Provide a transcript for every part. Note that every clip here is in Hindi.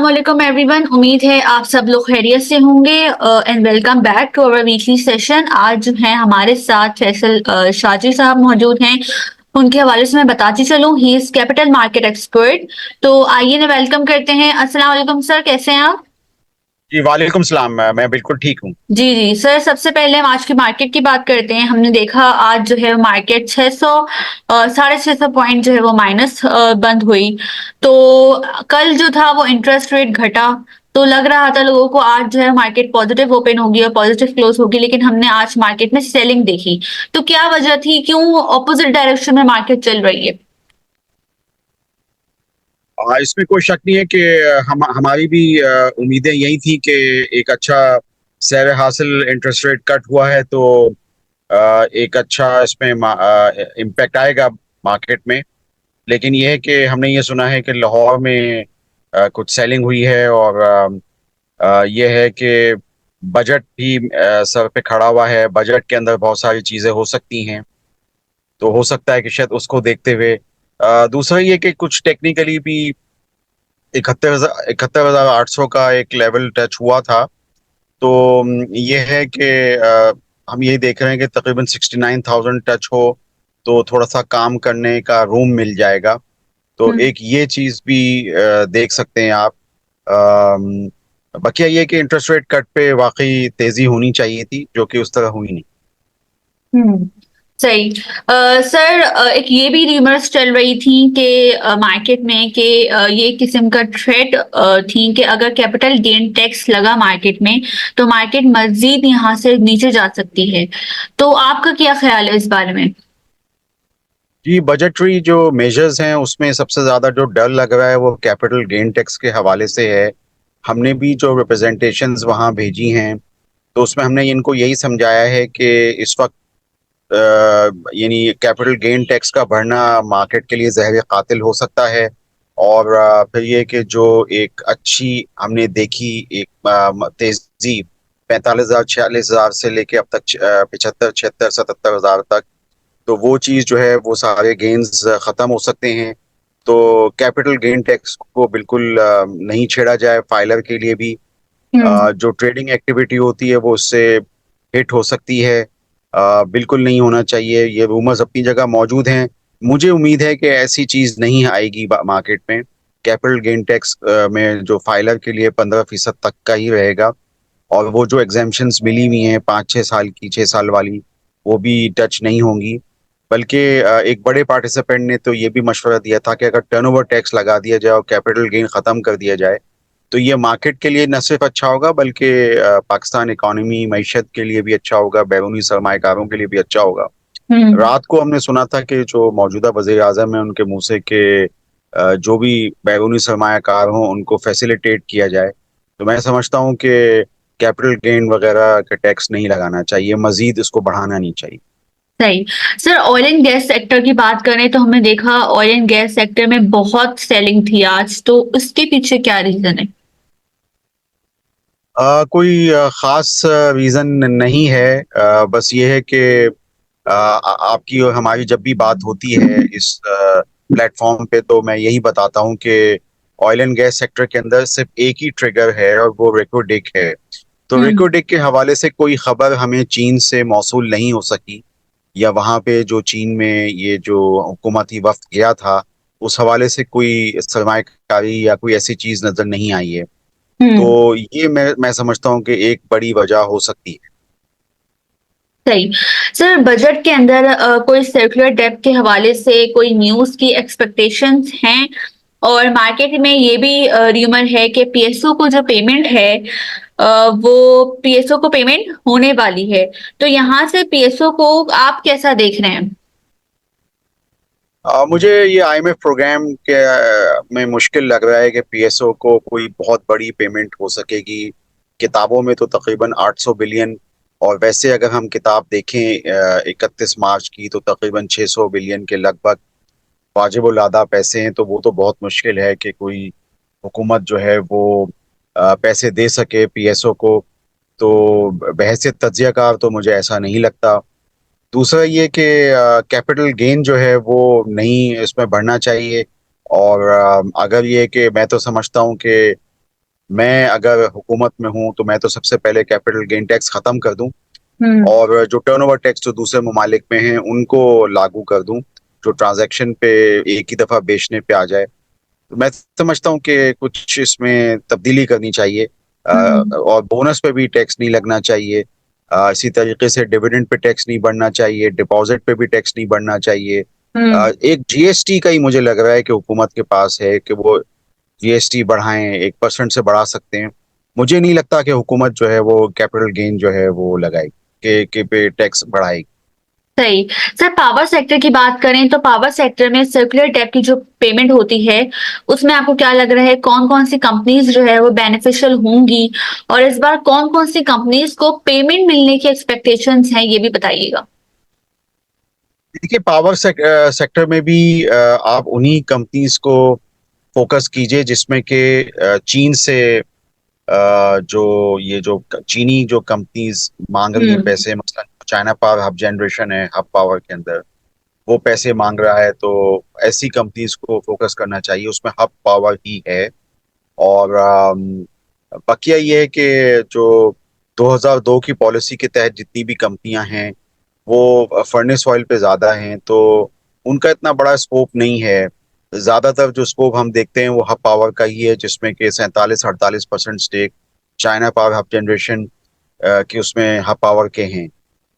वालेकुम एवरीवन। उम्मीद है आप सब लोग खैरियत से होंगे and welcome back to our weekly session. आज जो है हमारे साथ फैसल शाजी साहब मौजूद हैं। उनके हवाले से मैं बताती चलूं, he is capital market expert. तो आइए ना वेलकम करते हैं। अस्सलाम वालेकुम सर, कैसे हैं आप? जी वालेकुम सलाम। मैं बिल्कुल ठीक हूँ। जी जी सर, सबसे पहले हम आज की मार्केट की बात करते हैं। हमने देखा आज जो है मार्केट 600 650 पॉइंट जो है वो माइनस बंद हुई। तो कल जो था वो इंटरेस्ट रेट घटा, तो लग रहा था लोगों को आज जो है मार्केट पॉजिटिव ओपन होगी और पॉजिटिव क्लोज होगी, लेकिन हमने आज मार्केट में सेलिंग देखी। तो क्या वजह थी, क्यों ऑपोजिट डायरेक्शन में मार्केट चल रही है? इसमें कोई शक नहीं है कि हमारी भी उम्मीदें यही थी कि एक अच्छा सैर हासिल इंटरेस्ट रेट कट हुआ है तो एक अच्छा इसमें इम्पैक्ट आएगा मार्केट में। लेकिन यह है कि हमने ये सुना है कि लाहौर में कुछ सेलिंग हुई है और यह है कि बजट भी सर पे खड़ा हुआ है। बजट के अंदर बहुत सारी चीजें हो सकती हैं, तो हो सकता है कि शायद उसको देखते हुए दूसरा ये कि कुछ टेक्निकली भी 71,800 का एक लेवल टच हुआ था। तो ये है कि हम यही देख रहे हैं कि तकरीबन 69,000 टच हो तो थोड़ा सा काम करने का रूम मिल जाएगा। तो हम्म। एक ये चीज भी देख सकते हैं आप। बकिया ये कि इंटरेस्ट रेट कट पे वाकई तेजी होनी चाहिए थी, जो कि उस तरह हुई नहीं। हम्म। सही। सर, एक ये भी रिमर्स चल रही थी कि मार्केट में कि ये किस्म का थ्रेट थी कि अगर कैपिटल गेन टैक्स लगा मार्केट में तो मार्केट मजीद यहाँ से नीचे जा सकती है। तो आपका क्या ख्याल है इस बारे में? जी, बजटरी जो मेजर्स हैं उसमें सबसे ज्यादा जो डर लग रहा है वो कैपिटल गेन टैक्स के हवाले से है। हमने भी जो रिप्रेजेंटेशंस वहाँ भेजी हैं तो उसमें हमने इनको यही समझाया है कि इस वक्त यानी कैपिटल गेन टैक्स का बढ़ना मार्केट के लिए जहर कातिल हो सकता है। और फिर ये कि जो एक अच्छी हमने देखी एक तेजी 45,000 46,000 से लेके अब तक 75 76 77,000 तक, तो वो चीज जो है वो सारे गेन्स खत्म हो सकते हैं। तो कैपिटल गेन टैक्स को बिल्कुल नहीं छेड़ा जाए फाइलर के लिए भी। हम्म। जो ट्रेडिंग एक्टिविटी होती है वो उससे हिट हो सकती है। बिल्कुल नहीं होना चाहिए। ये रूमर्स अपनी जगह मौजूद हैं। मुझे उम्मीद है कि ऐसी चीज नहीं आएगी मार्केट में। कैपिटल गेन टैक्स में जो फाइलर के लिए 15% तक का ही रहेगा। और वो जो एग्जेम्पशंस मिली हुई हैं 5-6 साल की, 6 साल वाली, वो भी टच नहीं होंगी। बल्कि एक बड़े पार्टिसिपेंट ने तो ये भी मशवरा दिया था कि अगर टर्नओवर टैक्स लगा दिया जाए और कैपिटल गेन खत्म कर दिया जाए तो ये मार्केट के लिए न सिर्फ अच्छा होगा बल्कि पाकिस्तान इकोनॉमी मईशत के लिए भी अच्छा होगा, बैरूनी सरमाएकारों के लिए भी अच्छा होगा। हम्म। रात को हमने सुना था कि जो मौजूदा वजीर आजम है उनके मुंह से कि जो भी बैरूनी सरमायाकार हों उनको फैसिलिटेट किया जाए। तो मैं समझता हूँ कि कैपिटल गेन वगैरह का टैक्स नहीं लगाना चाहिए, मजीद इसको बढ़ाना नहीं चाहिए। सही। Sir, oil and gas sector की बात करें तो हमने देखा ऑयल एंड गैस सेक्टर में बहुत सेलिंग थी आज, तो उसके पीछे क्या रीजन है? कोई खास रीजन नहीं है। बस ये है कि आपकी और हमारी जब भी बात होती है इस प्लेटफॉर्म पे तो मैं यही बताता हूँ कि ऑयल एंड गैस सेक्टर के अंदर सिर्फ एक ही ट्रिगर है और वो रेकोडिक है। तो हम्म। रेकोडिक के हवाले से कोई खबर हमें चीन से मौसूल नहीं हो सकी, या वहाँ पे जो चीन में ये जो हुकूमती वफ्द गया था उस हवाले से कोई सरमायाकारी या कोई ऐसी चीज नजर नहीं आई है। तो हम्म। ये मैं समझता हूँ कि एक बड़ी वजह हो सकती है। सही। सर, बजट के अंदर कोई सर्कुलर डेब्ट के हवाले से कोई न्यूज की एक्सपेक्टेशंस हैं? और मार्केट में ये भी र्यूमर है कि पीएसओ को जो पेमेंट है, वो पीएसओ को पेमेंट होने वाली है। तो यहाँ से पीएसओ को आप कैसा देख रहे हैं? मुझे ये आईएमएफ प्रोग्राम के में मुश्किल लग रहा है कि पीएसओ को कोई बहुत बड़ी पेमेंट हो सकेगी। किताबों में तो तकरीबन 800 बिलियन, और वैसे अगर हम किताब देखें 31 मार्च की तो तकरीबन 600 बिलियन के लगभग वाजिब उल अदा पैसे हैं। तो वो तो बहुत मुश्किल है कि कोई हुकूमत जो है वो पैसे दे सके पीएसओ को। तो बहैसियत तज्जियाकार तो मुझे ऐसा नहीं लगता। दूसरा ये कि कैपिटल गेन जो है वो नहीं इसमें बढ़ना चाहिए। और अगर ये कि मैं तो समझता हूँ कि मैं अगर हुकूमत में हूं तो मैं तो सबसे पहले कैपिटल गेन टैक्स खत्म कर दूं हम्म। और जो टर्नओवर टैक्स जो दूसरे ममालिक में हैं उनको लागू कर दूं, जो ट्रांजैक्शन पे एक ही दफा बेचने पे आ जाए। तो मैं समझता हूँ कि कुछ इसमें तब्दीली करनी चाहिए। हम्म। और बोनस पे भी टैक्स नहीं लगना चाहिए। इसी तरीके से डिविडेंड पे टैक्स नहीं बढ़ना चाहिए, डिपॉजिट पे भी टैक्स नहीं बढ़ना चाहिए। हम्म। एक जीएसटी का ही मुझे लग रहा है कि हुकूमत के पास है कि वो जीएसटी बढ़ाएं, 1% से बढ़ा सकते हैं। मुझे नहीं लगता कि हुकूमत जो है वो कैपिटल गेन जो है वो लगाएगी के पे टैक्स बढ़ाएगी। सही। सर, पावर सेक्टर की बात करें तो पावर सेक्टर में सर्कुलर टैप की जो पेमेंट होती है, उसमें आपको क्या लग रहा है, कौन कौन सी कंपनीज जो है वो बेनिफिशियल होंगी, और इस बार कौन कौन सी कंपनीज को पेमेंट मिलने की एक्सपेक्टेशंस हैं, ये भी बताइएगा। देखिए पावर सेक्टर में भी आप उन्हीं कंपनीज को फोकस कीजिए जिसमें कि चीन से जो ये जो चीनी जो कंपनीज मांग रही हैं हम्म। पैसे, मतलब चाइना पावर हब जनरेशन है, हब पावर के अंदर वो पैसे मांग रहा है, तो ऐसी कंपनीज को फोकस करना चाहिए, उसमें हब पावर ही है। और बकिया ये है कि जो 2002 की पॉलिसी के तहत जितनी भी कंपनियां हैं वो फर्नेस ऑयल पे ज्यादा हैं, तो उनका इतना बड़ा स्कोप नहीं है। ज्यादातर जो स्कोप हम देखते हैं वो हब पावर का ही है, जिसमें कि 47-48% stake China power hub generation के उसमें हब पावर के हैं।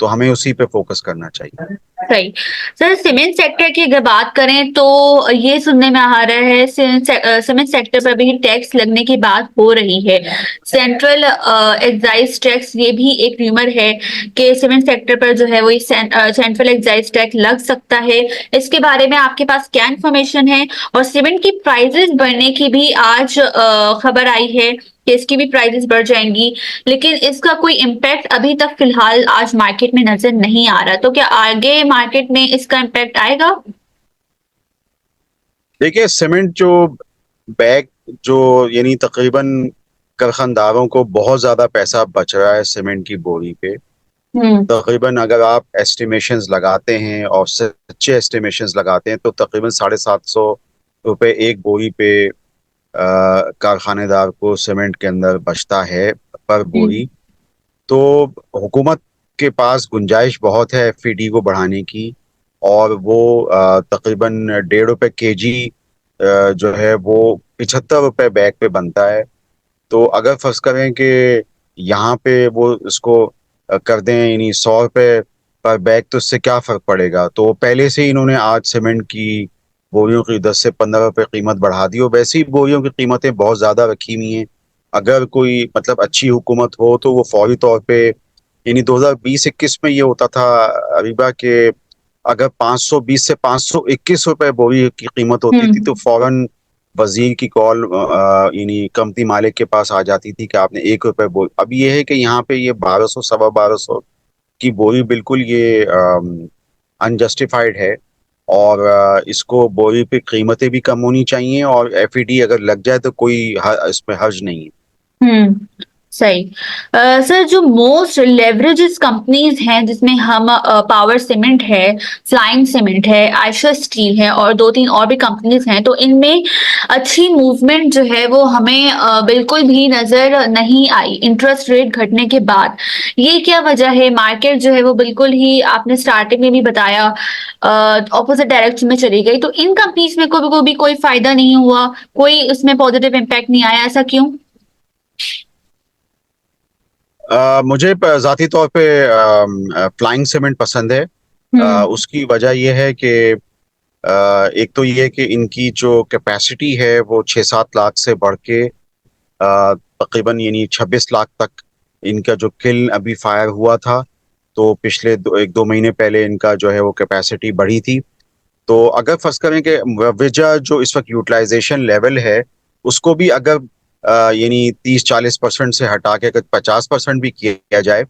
तो हमें उसी पे फोकस करना चाहिए। सही। सर, सीमेंट सेक्टर की अगर बात करें तो ये सुनने में आ रहा है सीमेंट सेक्टर पर भी टैक्स लगने की बात हो रही है। सेंट्रल एक्साइज टैक्स, ये भी एक र्यूमर है कि सीमेंट सेक्टर पर जो है वो सेंट्रल एक्साइज टैक्स लग सकता है। इसके बारे में आपके पास क्या इन्फॉर्मेशन है? और सीमेंट की प्राइसेस बढ़ने की भी आज खबर आई है कि इसकी भी प्राइसेस बढ़ जाएंगी, लेकिन इसका कोई इम्पैक्ट अभी तक फिलहाल आज मार्केट में नजर नहीं आ रहा। तो क्या आगे मार्केट में इसका इम्पैक्ट आएगा? देखिए सीमेंट जो बैग जो यानी तकरीबन कारखानदारों को बहुत ज्यादा पैसा बच रहा है सीमेंट की बोरी पे। हम्म। तकरीबन अगर आप एस्टिमेशंस लगाते हैं और सच्चे एस्टिमेशंस लगाते हैं तो तकरीबन 750 रुपये एक बोरी पे कारखानेदार को सीमेंट के अंदर बचता है पर हम्म। बोरी। तो हुकूमत के पास गुंजाइश बहुत है एफईडी को बढ़ाने की, और वो तकरीबन 1.5 रुपये केजी जो है वो 75 रुपये बैग पे बनता है। तो अगर फर्ज करें कि यहाँ पे वो इसको कर दें यानी 100 रुपये पर बैग, तो इससे क्या फर्क पड़ेगा। तो पहले से ही इन्होंने आज सीमेंट की बोरियों की 10 से 15 रुपये कीमत बढ़ा दी, और वैसे ही बोरियों की कीमतें बहुत ज्यादा रखी हुई हैं। अगर कोई मतलब अच्छी हुकूमत हो तो वो फौरी तौर पे, यानी 2020-21 में ये होता था अरीबा के, अगर 520 से 521 रुपये बोरी की कीमत होती थी तो हम्म। फौरन वजीर की कॉल यानी कंपनी मालिक के पास आ जाती थी कि आपने 1 रुपये बोरी। अब ये है कि यहाँ पे ये 1200 सवा 1200 की बोरी बिल्कुल ये अनजस्टिफाइड है। और इसको बोरी पे कीमतें भी कम होनी चाहिए, और एफईडी अगर लग जाए तो कोई इसमें हर्ज नहीं है। हम्म। सही। सर, जो मोस्ट लेवरेजेस कंपनीज हैं जिसमें हम पावर सीमेंट है, फ्लाइंग सीमेंट है, आयशर स्टील है, और दो तीन और भी कंपनीज हैं, तो इनमें अच्छी मूवमेंट जो है वो हमें बिल्कुल भी नजर नहीं आई इंटरेस्ट रेट घटने के बाद। ये क्या वजह है? मार्केट जो है वो बिल्कुल ही, आपने स्टार्टिंग में भी बताया, ऑपोजिट डायरेक्शन में चली गई। तो इन कंपनीज में को भी कोई फायदा नहीं हुआ, कोई उसमें पॉजिटिव इम्पैक्ट नहीं आया, ऐसा क्यों? मुझे जाती तौर पे फ्लाइंग सीमेंट पसंद है। हम्म। उसकी वजह यह है कि एक तो ये है कि इनकी जो कैपेसिटी है वो 6-7 लाख से बढ़ के तकरीबन यानी 26 लाख तक इनका जो किल अभी फायर हुआ था। तो पिछले 1-2 महीने पहले इनका जो है वो कैपेसिटी बढ़ी थी। तो अगर फर्ज करें कि वजह जो इस वक्त यूटिलाइजेशन लेवल है उसको भी अगर यानी 30-40% से हटा के अगर 50% भी किया जाए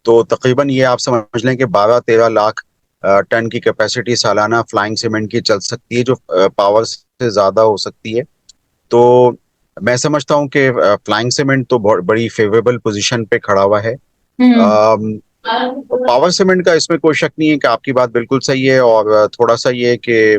तो तकरीबन ये आप समझ लें कि 12-13 लाख टन की कैपेसिटी सालाना फ्लाइंग सीमेंट की चल सकती है, जो पावर से ज़्यादा हो सकती है। तो मैं समझता हूँ कि फ्लाइंग सीमेंट तो बहुत बड़ी फेवरेबल पोजीशन पे खड़ा हुआ है। हम्म। पावर सीमेंट का इसमें कोई शक नहीं है कि आपकी बात बिल्कुल सही है, और थोड़ा सा ये है कि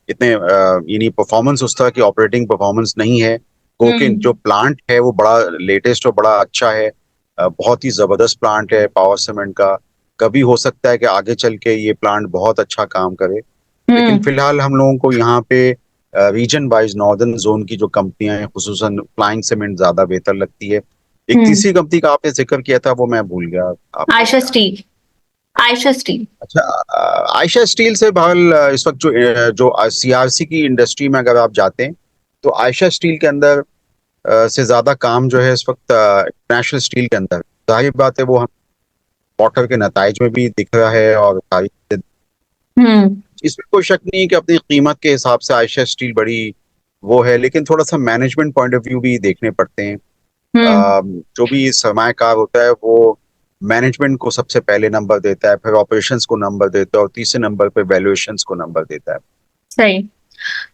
इतने यानी परफॉर्मेंस उस तरह की ऑपरेटिंग परफॉर्मेंस नहीं है। कोकिन जो हम्म। प्लांट है वो बड़ा लेटेस्ट और बड़ा अच्छा है। बहुत ही जबरदस्त प्लांट है पावर सीमेंट का। कभी हो सकता है कि आगे चल के ये प्लांट बहुत अच्छा काम करे। लेकिन हम्म। फिलहाल हम लोगों को यहाँ पे रीजन वाइज नॉर्दर्न जोन की जो कंपनियां हैं, खुसूसन फ्लाइंग सीमेंट ज्यादा बेहतर लगती है। एक हम्म। तीसरी कंपनी का आपने जिक्र किया था, वो मैं भूल गया, आपको आयशा क्या? स्टील। आयशा स्टील। अच्छा, आयशा स्टील से बहरहाल इस वक्त जो सीआरसी की इंडस्ट्री में अगर आप जाते हैं तो आयशा स्टील के अंदर से ज्यादा काम जो है इस वक्त इंटरनेशनल स्टील के अंदर। जाहिर बात है वो हम क्वार्टर के नताइज में भी दिख रहा है और सारी चीजें। हम्म। इसमें कोई शक नहीं है कि अपनी कीमत के हिसाब से आयशा स्टील बड़ी वो है, लेकिन थोड़ा सा मैनेजमेंट पॉइंट ऑफ व्यू भी देखने पड़ते हैं। हम्म। जो भी सरमायाकार होता है वो मैनेजमेंट को सबसे पहले नंबर देता है, फिर ऑपरेशंस को नंबर देता है और तीसरे नंबर पे वैल्यूएशंस को नंबर देता है। सही।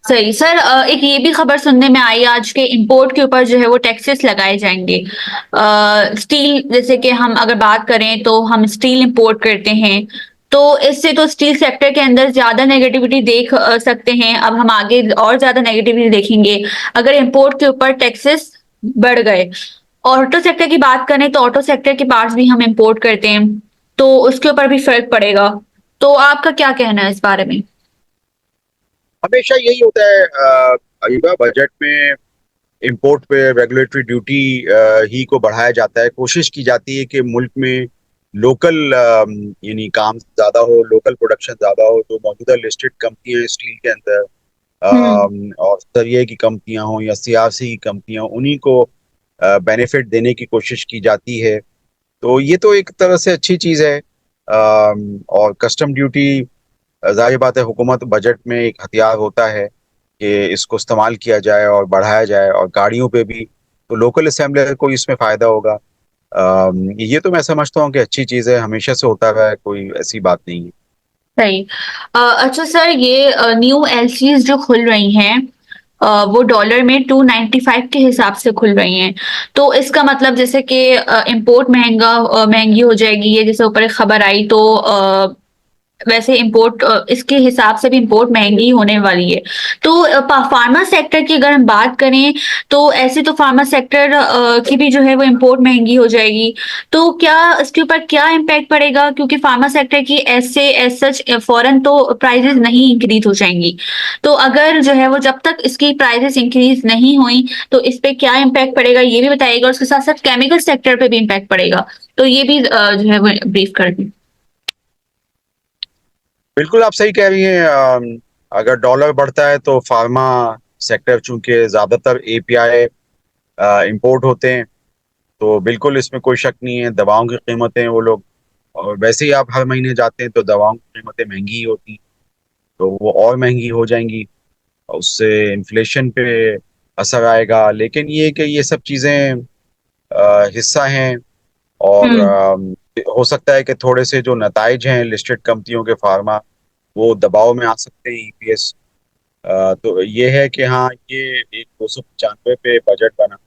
सही सर, एक ये भी खबर सुनने में आई आज के इंपोर्ट के ऊपर जो है वो टैक्सेस लगाए जाएंगे। स्टील, जैसे कि हम अगर बात करें तो हम स्टील इंपोर्ट करते हैं, तो इससे तो स्टील सेक्टर के अंदर ज्यादा नेगेटिविटी देख सकते हैं। अब हम आगे और ज्यादा नेगेटिविटी देखेंगे अगर इंपोर्ट के ऊपर टैक्सेस बढ़ गए। ऑटो सेक्टर की बात करें तो ऑटो सेक्टर के पार्ट्स भी हम इंपोर्ट करते हैं, तो उसके ऊपर भी फर्क पड़ेगा। तो आपका क्या कहना है इस बारे में? हमेशा यही होता है अयुबा, बजट में इंपोर्ट पे रेगुलेटरी ड्यूटी ही को बढ़ाया जाता है। कोशिश की जाती है कि मुल्क में लोकल यानी काम ज्यादा हो, लोकल प्रोडक्शन ज्यादा हो। जो मौजूदा लिस्टेड कंपनियां हैं स्टील के अंदर हम्म। और सरिये की कंपनियां हों या सीआरसी की कंपनियां हों, उन्हीं को बेनिफिट देने की कोशिश की जाती है। तो ये तो एक तरह से अच्छी चीज है। और कस्टम ड्यूटी, जाहिर बात है हुकूमत बजट में एक हथियार होता है कि इसको इस्तेमाल किया जाए और बढ़ाया जाए, और गाड़ियों पे भी तो लोकल असेंबलर को इसमें फायदा होगा। ये तो मैं समझता हूँ कि अच्छी चीज़ है, हमेशा से होता रहा है, कोई ऐसी बात नहीं है। सही। अच्छा सर, ये न्यू एलसीज जो खुल रही हैं, वो डॉलर में 295 के हिसाब से खुल रही हैं। तो इसका मतलब जैसे कि इंपोर्ट महंगी हो जाएगी, ये जैसे ऊपर एक खबर आई, तो वैसे इंपोर्ट, इसके हिसाब से भी इंपोर्ट महंगी होने वाली है। तो फार्मा सेक्टर की अगर हम बात करें तो ऐसे तो फार्मा सेक्टर की भी जो है वो इंपोर्ट महंगी हो जाएगी। तो क्या इसके ऊपर क्या इम्पैक्ट पड़ेगा, क्योंकि फार्मा सेक्टर की ऐसे एज सच फौरन तो प्राइजेस नहीं इंक्रीज हो जाएंगी। तो अगर जो है वो जब तक इसकी प्राइजेस इंक्रीज नहीं हुई तो इस पे क्या इम्पैक्ट पड़ेगा ये भी बताइएगा, और उसके साथ साथ केमिकल सेक्टर पे भी इम्पैक्ट पड़ेगा। तो ये भी जो है वो ब्रीफ कर दें। बिल्कुल आप सही कह रही हैं। अगर डॉलर बढ़ता है तो फार्मा सेक्टर, चूंकि ज़्यादातर एपीआई इंपोर्ट होते हैं, तो बिल्कुल इसमें कोई शक नहीं है। दवाओं की कीमतें वो लोग, और वैसे ही आप हर महीने जाते हैं तो दवाओं की कीमतें महंगी ही होती, तो वो और महंगी हो जाएंगी। उससे इन्फ्लेशन पे असर आएगा। लेकिन ये कि ये सब चीज़ें हिस्सा हैं। और हम्म। हो सकता है कि थोड़े से जो नताइज हैं लिस्टेड कंपनियों के फार्मा, वो दबाव में आ सकते हैं ईपीएस। तो ये है कि हाँ, ये एक 295 पे बजट बना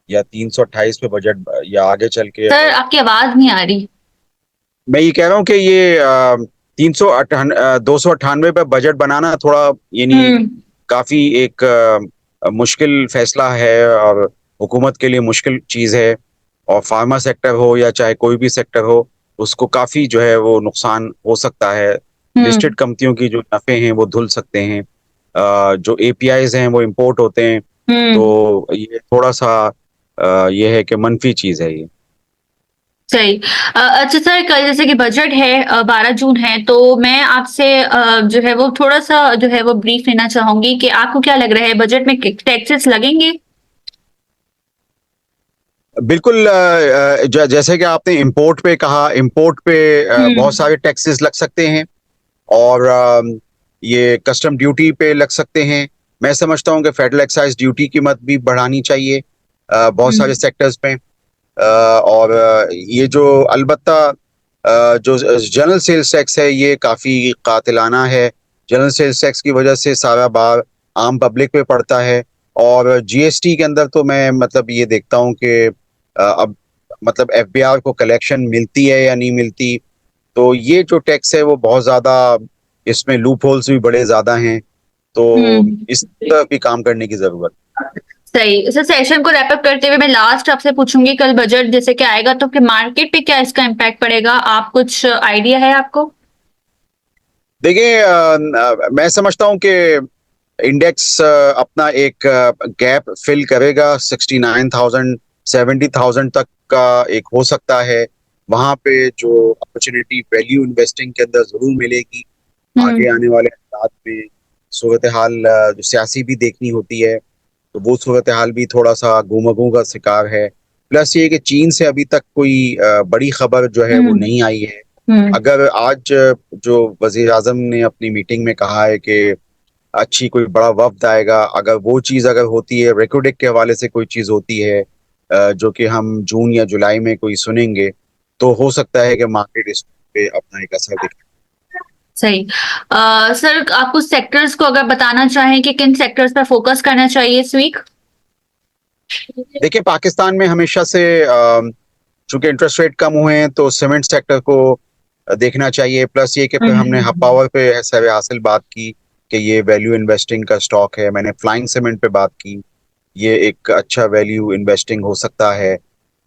या 328 पे बजट, या आगे चल के सर अगर, आपकी आवाज नहीं आ रही। मैं ये कह रहा हूँ कि ये 298 पे बजट बनाना थोड़ा यानी हम्म। काफी एक मुश्किल फैसला है, और हुकूमत के लिए मुश्किल चीज है। और फार्मा सेक्टर हो या चाहे कोई भी सेक्टर हो, उसको काफी जो है वो नुकसान हो सकता है। लिस्टेड हम्म। कंपनियों की जो नफे हैं वो धुल सकते हैं। जो एपीआईज हैं वो इंपोर्ट होते हैं। हम्म। तो ये थोड़ा सा ये है कि मनफी चीज है ये। सही। अच्छा सर, कल जैसे कि बजट है, 12 जून है, तो मैं आपसे जो है वो थोड़ा सा जो है वो ब्रीफ लेना चाहूंगी कि आपको क्या लग रहा है, बजट में टैक्सेस लगेंगे? बिल्कुल। जैसे कि आपने इंपोर्ट पे कहा, इंपोर्ट पे बहुत हम्म। सारे टैक्सेस लग सकते हैं। और ये कस्टम ड्यूटी पे लग सकते हैं। मैं समझता हूँ कि फेडरल एक्साइज ड्यूटी की कीमत भी बढ़ानी चाहिए बहुत सारे हम्म। सेक्टर्स पे। और ये जो अलबत्ता जो जनरल सेल्स टैक्स है ये काफ़ी कातिलाना है। जनरल सेल्स टैक्स की वजह से सारा बार आम पब्लिक पे पड़ता है। और जीएसटी के अंदर तो मैं मतलब ये देखता हूँ कि अब मतलब एफबीआर को कलेक्शन मिलती है या नहीं मिलती। तो ये जो टैक्स है वो बहुत ज़्यादा, इसमें लूप होल्स भी बड़े ज़्यादा हैं। तो हम्म। इस पर भी काम करने की ज़रूरत है। सही। सर सेशन को रैप अप करते हुए मैं लास्ट आपसे पूछूंगी, कल बजट जैसे कि आएगा तो फिर मार्केट पे क्या इसका इम्पैक्ट पड़ेगा, आप कुछ आइडिया है आपको? देखिए मैं समझता हूँ कि इंडेक्स अपना एक गैप फिल करेगा 69,000 70,000 तक का एक हो सकता है। वहां पे जो अपॉर्चुनिटी वैल्यू इन्वेस्टिंग के अंदर जरूर मिलेगी। आगे हम्म। आने वाले हालात में सूरत हाल जो सियासी भी देखनी होती है, तो वो सूरत हाल भी थोड़ा सा गुमगू का शिकार है। प्लस ये कि चीन से अभी तक कोई बड़ी खबर जो है वो हम्म। नहीं आई है। हम्म। अगर आज जो वजीर आजम ने अपनी मीटिंग में कहा है कि अच्छी कोई बड़ा वफ्द आएगा, अगर वो चीज अगर होती है, रेकोडेक के हवाले से कोई चीज होती है जो कि हम जून या जुलाई में कोई सुनेंगे, तो हो सकता है कि मार्केट इस पे अपना एक असर दिखाए। सही। सर आप कुछ सेक्टर्स को अगर बताना चाहें कि किन सेक्टर्स पर फोकस करना चाहिए इस वीक? देखिए पाकिस्तान में हमेशा से चूंकि इंटरेस्ट रेट कम हुए हैं तो सीमेंट सेक्टर को देखना चाहिए। प्लस ये कि फिर हमने हब हम्म। पावर पे सर हासिल बात की कि ये वैल्यू इन्वेस्टिंग का स्टॉक है। मैंने फ्लाइंग सीमेंट पे बात की, ये एक अच्छा वैल्यू इन्वेस्टिंग हो सकता है।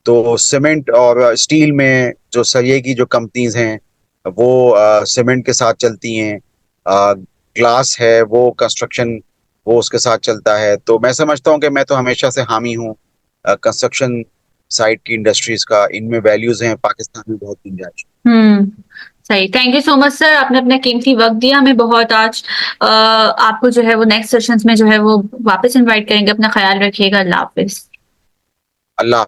तो सीमेंट और स्टील में जो सरिये की जो कंपनीज हैं वो सीमेंट के साथ चलती हैं। ग्लास है वो कंस्ट्रक्शन, वो उसके साथ चलता है। तो मैं समझता हूँ कि मैं तो हमेशा से हामी हूँ कंस्ट्रक्शन साइड की इंडस्ट्रीज का। इनमें वैल्यूज हैं, पाकिस्तान में बहुत गुंजाइश है। हम्म। सही। Thank you so much sir, आपने अपना कीमती वक्त दिया हमें बहुत आज। आपको जो है वो नेक्स्ट सेशंस में जो है वो वापस इनवाइट करेंगे। अपना ख्याल रखिएगा। अल्लाह हाफिज। अल्लाह